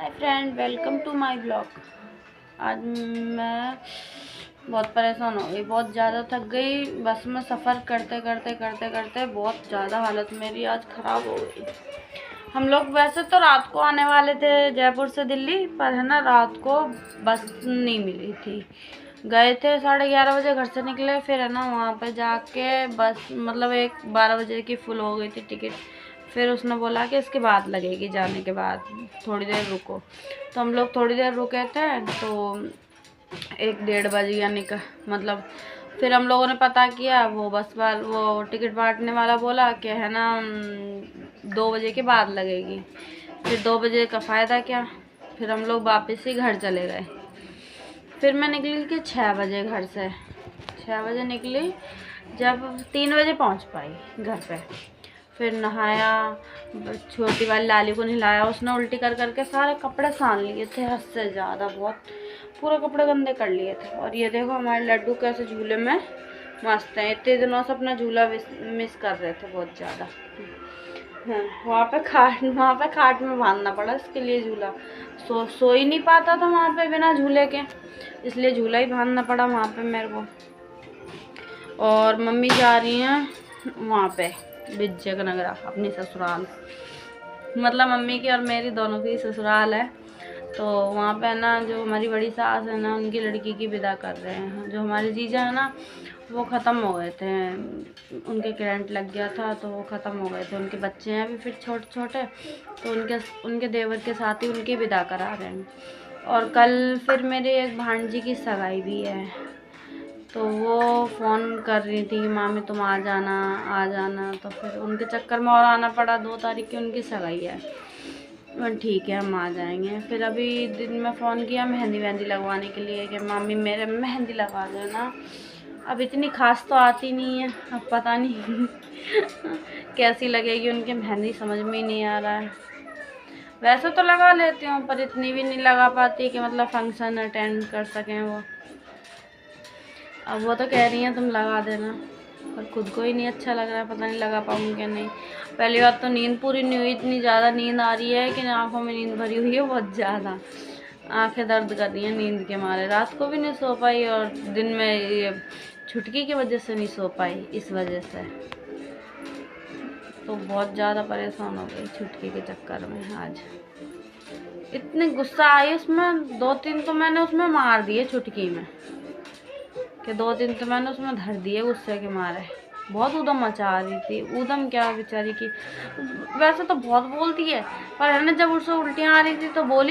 Hi friend, welcome to my blog. आज मैं बहुत परेशान हो गई, बहुत ज़्यादा थक गई। बस में सफ़र करते करते करते करते बहुत ज़्यादा हालत मेरी आज ख़राब हो गई। हम लोग वैसे तो रात को आने वाले थे जयपुर से दिल्ली, पर है ना रात को बस नहीं मिली थी। गए थे 11:30 बजे घर से निकले, फिर है ना वहाँ पे जाके बस मतलब 12 बजे की फुल हो गई थी टिकट। फिर उसने बोला कि इसके बाद लगेगी, जाने के बाद थोड़ी देर रुको। तो हम लोग थोड़ी देर रुके थे तो 1-1:30 बज गया मतलब। फिर हम लोगों ने पता किया, वो वो टिकट बांटने वाला बोला कि है ना 2 बजे के बाद लगेगी। फिर 2 बजे का फ़ायदा क्या, फिर हम लोग वापस ही घर चले गए। फिर मैं निकली कि 6 बजे घर से, 6 बजे निकली, जब 3 बजे पहुंच पाई घर पे। फिर नहाया, छोटी वाली लाली को नहलाया, उसने उल्टी कर करके सारे कपड़े सान लिए थे, हद से ज़्यादा, बहुत पूरे कपड़े गंदे कर लिए थे। और ये देखो हमारे लड्डू कैसे झूले में मस्त हैं। इतने दिनों से अपना झूला मिस कर रहे थे बहुत ज़्यादा। वहाँ पे खाट में बांधना पड़ा इसके लिए झूला। सो ही नहीं पाता था वहाँ पे बिना झूले के, इसलिए झूला ही बांधना पड़ा वहाँ पे मेरे को। और मम्मी जा रही हैं वहाँ पे विजयनगरा अपनी ससुराल, मतलब मम्मी की और मेरी दोनों की ससुराल है। तो वहाँ पे ना जो हमारी बड़ी सास है ना, उनकी लड़की की विदा कर रहे हैं। जो हमारे जीजा है ना, वो ख़त्म हो गए थे, उनके करंट लग गया था तो वो ख़त्म हो गए थे। उनके बच्चे हैं अभी फिर छोटे छोटे, तो उनके देवर के साथ ही उनकी विदा करा रहे हैं। और कल फिर मेरे एक भांजी की सगाई भी है, तो वो फ़ोन कर रही थी कि मामी तुम आ जाना आ जाना। तो फिर उनके चक्कर में और आना पड़ा। 2 तारीख की उनकी सगाई है। मैं ठीक है हम आ जाएंगे। फिर अभी दिन में फ़ोन किया मेहंदी लगवाने के लिए कि मामी मेरे मेहंदी लगा देना। अब इतनी खास तो आती नहीं है, अब पता नहीं कैसी लगेगी उनकी मेहंदी, समझ में ही नहीं आ रहा है। वैसे तो लगा लेती हूँ पर इतनी भी नहीं लगा पाती कि मतलब फंक्शन अटेंड कर सकें वो। अब वो तो कह रही हैं तुम लगा देना, पर खुद को ही नहीं अच्छा लग रहा है, पता नहीं लगा पाऊँगी क्या नहीं। पहली बात तो नींद पूरी नहीं हुई, इतनी ज़्यादा नींद आ रही है कि आँखों में नींद भरी हुई है बहुत ज़्यादा। आंखें दर्द कर रही हैं नींद के मारे, रात को भी नहीं सो पाई और दिन में ये छुटकी की वजह से नहीं सो पाई, इस वजह से तो बहुत ज़्यादा परेशान हो गई छुटकी के चक्कर में। आज इतनी गुस्सा आई उसमें, 2-3 तो मैंने उसमें मार दिए छुटकी में, कि 2 दिन तो मैंने उसमें धर दिए गुस्से के मारे। बहुत ऊधम मचा रही थी, ऊधम क्या बेचारी की। वैसे तो बहुत बोलती है, पर है ना जब उससे उल्टियाँ आ रही थी तो बोली